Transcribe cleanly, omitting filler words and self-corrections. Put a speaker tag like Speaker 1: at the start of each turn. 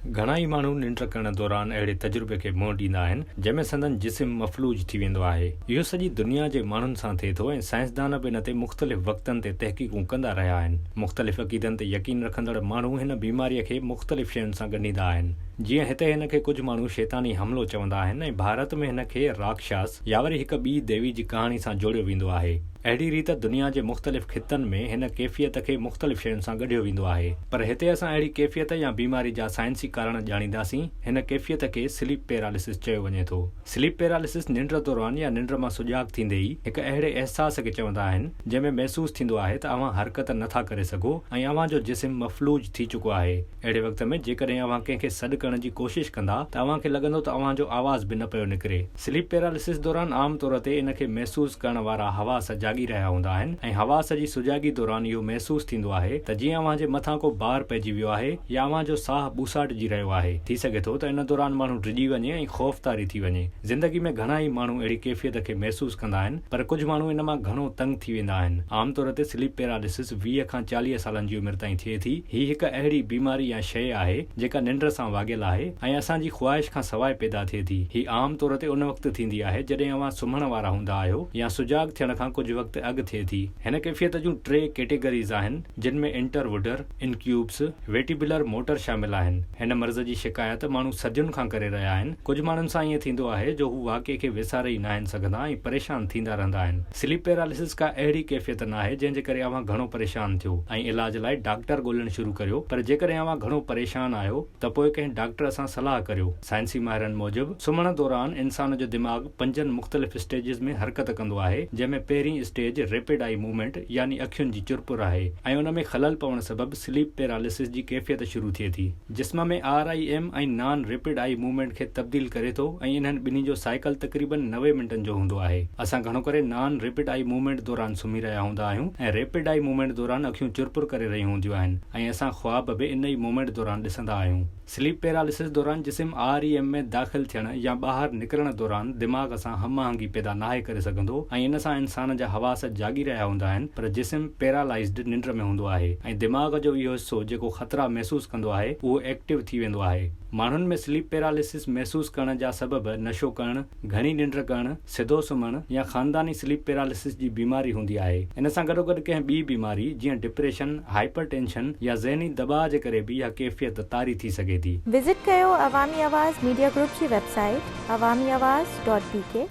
Speaker 1: घणा ई माण्हू निंड करण दौरान अहिड़े तजुर्बे खे मुंहुं ॾींदा आहिनि जंहिंमें संदन जिस्म मफ़लूज थी वेंदो आहे। इहो सॼी दुनिया जे माण्हुनि सां थिए थो ऐं साइंसदान बि इन ते मुख़्तलिफ़ वक़्तनि ते तहक़ीक़ूं कंदा रहिया आहिनि। मुख़्तलिफ़ अक़ीदनि ते यकीन रखंदड़ माण्हू हिन बीमारीअ खे मुख़्तलिफ़ शयुनि सां ॻंढींदा आहिनि। जीअं हिते हिन खे कुझु माण्हू शैतानी हमलो चवंदा आहिनि ऐं भारत में हिन खे राक्षस या वरी हिक ॿी देवी जी कहाणी सां जोड़ियो वेंदो आहे। अहिड़ी रीति दुनिया जे मुख़्तलिफ़ ख़ितनि में हिन कैफ़ियत खे मुख़्तलिफ़ शयुनि सां ॻंढियो वेंदो आहे। पर हिते असां अहिड़ी कैफ़ियत या बीमारी जा साइंसी कारण ॼाणींदासीं। हिन कैफ़ियत खे स्लीप पैरालिसिस चयो वञे थो। स्लीप पैरालिसिस निंड दौरान या निंड मां सुजाॻ थींदे ई हिक अहिड़े अहसास खे चवंदा आहिनि जंहिंमें महसूस थींदो आहे त अव्हां हरकत नथा करे सघो ऐं अव्हां जो जिस्म मफ़लूज थी चुको आहे। अहिड़े वक़्त में जेकॾहिं अव्हां कंहिंखे सॾु करण जी कोशिश कंदा त अव्हां खे लॻंदो त अव्हां जो आवाज़ बि न पियो निकिरे। स्लीप पैरालिसिस दौरान आम तौर ते इन खे महसूस करण वारा हवास जागी रहिया हूंदा आहिनि ऐं हवास जी सुजागी दौरान इहो महसूस थींदो आहे त जीअं अव्हां जे मथां को भार पइजी वियो आहे या अव्हां जो साह ॿुसाटिजी रहियो आहे। थी सघे थो त इन दौरान माण्हू डिॼी वञे ऐं ख़ौफ़तारी थी वञे। ज़िंदगी में घणा ई माण्हू अहिड़ी कैफ़ियत खे महसूस कंदा आहिनि, पर कुझु माण्हू इन मां घणो तंग थी वेंदा आहिनि। आम तौर ते स्लीप पैरालिसिस 20 खां 40 सालनि जी उमिरि ताईं थिए थी। ही हिक अहिड़ी बीमारी या शइ आहे जेका निंड सां वाॻियल आहे ऐं असांजी ख़्वाहिश खां सवाइ पैदा थिए थी। ही आम तौर ते उन वक़्तु थींदी आहे जॾहिं अव्हां सुम्हण वारा हूंदा आहियो या सुजाॻ थियण खां कुझु वक़्तु अॻु थिए थी। हिन कैफ़ियत जूं 3 कैटेगरीज़ आहिनि जिन में इंटरवुडर, इनक्यूब्स, वेटिबुलर मोटर शामिल आहिनि। हिन मर्ज़ जी शिकायत माण्हू सदियुनि खां करे रहिया आहिनि। कुझु माण्हुनि सां ईअं थींदो आहे जो हू वाक़े खे विसारे ई न आहिनि सघंदा ऐं परेशान थींदा रहंदा आहिनि। स्लीप पैरालिसिस का अहिड़ी कैफ़ियत न आहे जंहिंजे करे अव्हां घणो परेशान थियो ऐं इलाज लाइ डॉक्टर ॻोल्हणु शुरू करियो। पर जेकॾहिं अव्हां घणो परेशान आहियो त पोइ कंहिं डॉक्टर सां सलाह करियो। साइंसी माहिरनि मूजिबि सुम्हण दौरान इंसान जो दिमाग़ 5 मुख़्तलिफ़ स्टेजिस में हरकत कंदो आहे, जंहिंमें पहिरीं स्टेज रैपिड आई मूवमेंट यानी अखियुनि जी चुरपुर आहे ऐं उन में ख़लल पवण सबबि स्लीप पैरालिसिस जी कैफ़ियत शुरू थिए थी। जिस्म में REM ऐं नॉन रैपिड आई मूवमेंट खे तब्दील करे थो ऐं इन्हनि ॿिन्ही जो साइकिल तक़रीबन 90 मिंटनि जो हूंदो आहे। असां घणो करे नॉन रैपिड आई मूवमेंट दौरान सुम्ही रहिया हूंदा आहियूं ऐं रैपिड आई मूवमेंट दौरान अखियूं चुरपुर करे रहियूं हूंदियूं आहिनि ऐं असां ख्वाब बि इन ई मूवमेंट दौरान ॾिसंदा आहियूं। स्लीप पैरालिसिस दौरान जिस्म REM में दाख़िल थियण या ॿाहिरि निकिरण दौरान दिमाग़ सां हमआहंगी पैदा नाहे करे सघंदो ऐं इन सां इंसान जा हवास जागी रहिया हूंदा आहिनि, पर जिस्म पैरालाइज़्ड निंड में हूंदो आहे ऐं दिमाग़ जो इहो हिसो जेको ख़तरा महसूस कंदो आहे उहो एक्टिव थी वेंदो आहे। माण्हुनि में स्लीप पैरालिसिस महसूस करण जा सबब नशो करणु, घणी निंड करणु, सिधो सुम्हणु या ख़ानदानी स्लीप पैरालिसिस जी बीमारी हूंदी आहे। इन सां गॾोगॾु कंहिं ॿी बीमारी जीअं डिप्रेशन, हाइपरटेंशन या ज़हनी दबाव जे करे बि इहा कैफ़ियत तारी थी सघे थी।
Speaker 2: विज़िट कयो अवामी आवाज़ मीडिया ग्रुप जी वेबसाइट awamiawaz.pk